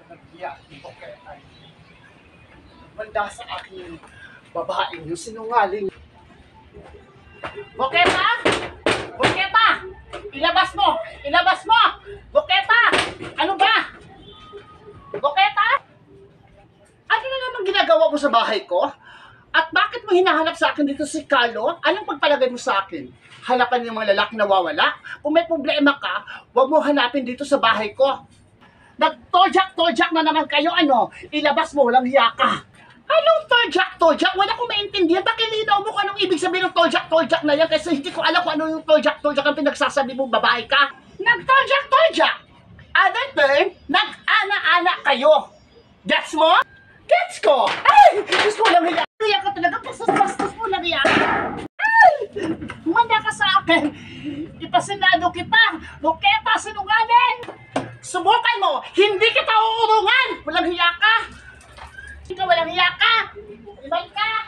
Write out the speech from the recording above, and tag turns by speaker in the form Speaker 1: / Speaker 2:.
Speaker 1: naghiya dito kay ay manda sa aking babae yung sinungaling. Buketa! Buketa! Ilabas mo! Ilabas mo! Buketa! Ano ba? Buketa? Ano na naman ginagawa mo sa bahay ko? At bakit mo hinahanap sa akin dito si Carlo? Anong pagpalagay mo sa akin? Hanapan yung mga lalaki na wawala? Kung may problema ka, huwag mo hanapin dito sa bahay ko. Nag-tojak-tojak na naman kayo, ano? Ilabas mo, walang hiya ka. Anong tojak-tojak? Wala kong maintindihan. Pakilinaw mo kung anong ibig sabihin ng tojak-tojak na yan kasi hindi ko alam kung ano yung tojak-tojak ang pinagsasabi mong babae ka. Nag-tojak-tojak! Other term, nag-ana-ana kayo. Gets mo? Gets ko! Ay! Diyos ko, walang hiya. Hiya ka talaga. Pasas-pastas mo lang hiya. Ay! Manda ka sa akin. Ipasinado kita. Buketa, sinungaling. Subukan mo. Hindi kita uurungan. Walang hiya ka. Ikaw walang hiya ka. Ibalik ka.